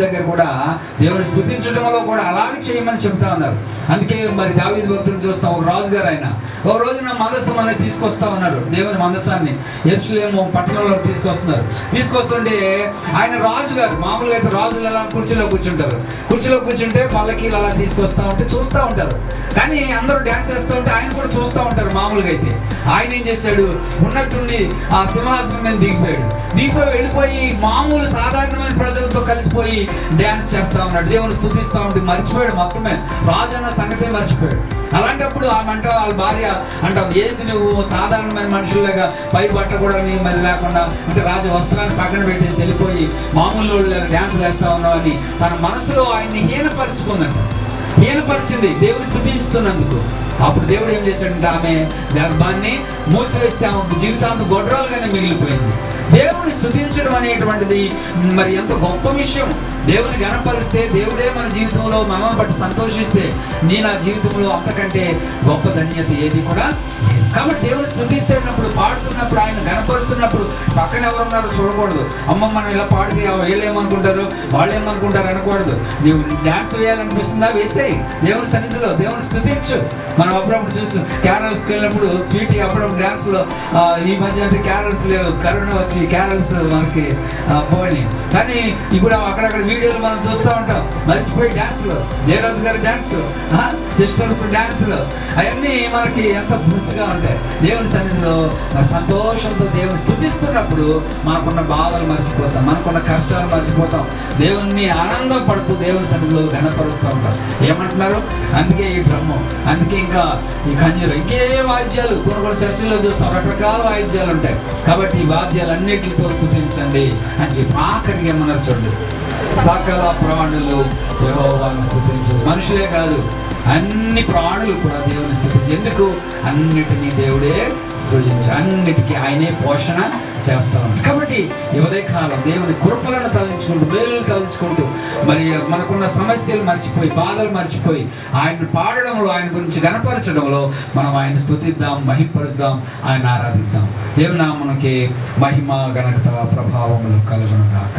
దగ్గర కూడా దేవుని స్తుతించడంలో కూడా అలాగే చేయమని చెప్తా ఉన్నారు. అందుకే మరి దావీదు భక్తులను చూస్తాం. ఒక రాజు గారు ఆయన ఒక రోజున మందసం అనేది తీసుకొస్తా ఉన్నారు. దేవుని మందసాన్ని యెరూషలేము పట్టణంలో తీసుకొస్తుంటే ఆయన రాజు గారు, మామూలుగా అయితే రాజులు ఎలా కుర్చీలో కూర్చుంటే పల్లకీలు అలా తీసుకొస్తా ఉంటే చూస్తూ ఉంటారు. కానీ అందరూ డ్యాన్స్ వేస్తూ ఉంటే ఆయన కూడా చూస్తూ ఉంటారు. మామూలుగా అయితే ఆయన ఏం చేశాడు, ఉన్నట్టుండి ఆ సింహాసనం మీద దిగిపోయి వెళ్ళిపోయి మామూలు సాధారణమైన ప్రజలతో కలిసిపోయి డ్యాన్స్ చేస్తా ఉన్నాడు. దేవుని స్తుతిస్తూ ఉంటే మర్చిపోయాడు, మొత్తమే రాజు అన్న సంగతే మర్చిపోయాడు. అలాంటప్పుడు వాళ్ళ భార్య అంటావు, ఏంది నువ్వు సాధారణమైన మనుషులుగా పై బట్ట కూడా నీ మీద లేకుండా అంటే రాజ వస్త్రాన్ని పక్కన పెట్టేసి వెళ్ళిపోయి మామూలు డ్యాన్స్ వేస్తా ఉన్నావని తన మనసులో ఆయన్ని హీనపరిచింది దేవుని స్తుతించుతున్నందుకు. అప్పుడు దేవుడు ఏం చేశాడంటే ఆమె గర్భాన్ని మూసివేస్తే ఆమె జీవితాంతం గొడ్రాలుగానే మిగిలిపోయింది. దేవుని స్తుతించడం అనేటువంటిది మరి ఎంత గొప్ప విషయం. దేవుని గణపరిస్తే దేవుడే మన జీవితంలో మనల్ని బట్టి సంతోషిస్తే నా జీవితంలో అంతకంటే గొప్ప ధన్యత ఏది కూడా లేదు. కాబట్టి దేవుని స్తుతిస్తున్నప్పుడు, పాడుతున్నప్పుడు, ఆయన గణపరుస్తున్నప్పుడు పక్కన ఎవరున్నారో చూడకూడదు. అమ్మ మనం ఇలా పాడితే వీళ్ళు ఏమనుకుంటారు, వాళ్ళు ఏమనుకుంటారు అనకూడదు. నీవు డ్యాన్స్ వేయాలనిపిస్తుందా, వేసేయి. దేవుని సన్నిధిలో దేవుని స్తుతించు. మనం అప్పుడప్పుడు చూస్తాం క్యారల్స్కి వెళ్ళినప్పుడు స్వీటీ అప్పుడప్పుడు డ్యాన్స్లో ఈ మధ్య అంటే క్యారల్స్ లేవు, కరోనా వచ్చి క్యారల్స్ మనకి పోయినాయి. కానీ ఇప్పుడు అక్కడక్కడ వీడియోలు మనం చూస్తూ ఉంటాం. మర్చిపోయి డ్యాన్స్లు, జయరాజు గారి డ్యాన్స్, సిస్టర్స్ డ్యాన్స్లు అవన్నీ మనకి ఎంత పూర్తిగా ఉంటాయి. దేవుని సన్నిధిలో సంతోషంతో దేవుని స్తుతిస్తున్నప్పుడు మనకున్న బాధలు మర్చిపోతాం, మనకున్న కష్టాలు మర్చిపోతాం. దేవుణ్ణి ఆనందం పడుతూ దేవుని సన్నిధిలో ఘనపరుస్తూ ఉంటాం. ఏమంటున్నారు? అందుకే ఈ బ్రహ్మం, అందుకే ఇంకా ఈ కంజూరు, ఇంకే వాయిద్యాలు కొన్ని చర్చిల్లో చూస్తాం, రకరకాల వాయిద్యాలు ఉంటాయి. కాబట్టి ఈ వాద్యాలన్నిటితో స్తుతించండి అని చెప్పి ఆఖరికి ఏమన్నారు చూడండి, సకల ప్రాణులు యెహోవాను స్తుతించు. మనుషులే కాదు, అన్ని ప్రాణులు కూడా దేవుని స్తుతించు. ఎందుకు? అన్నిటినీ దేవుడే సృజించి అన్నిటికీ ఆయనే పోషణ చేస్తా ఉంటాడు. కాబట్టి ఈ ఉదయకాలం దేవుని కృపలను తలంచుకుంటూ, మేలులు తలంచుకుంటూ, మరి మనకున్న సమస్యలు మర్చిపోయి, బాధలు మర్చిపోయి ఆయన పాడడంలో, ఆయన గురించి గణపరచడంలో మనం ఆయన స్తుతిద్దాం, మహింపరుద్దాం, ఆయన ఆరాధిద్దాం. దేవుని నామమునకే మహిమ, ఘనత, ప్రభావములు కలుగును గాక.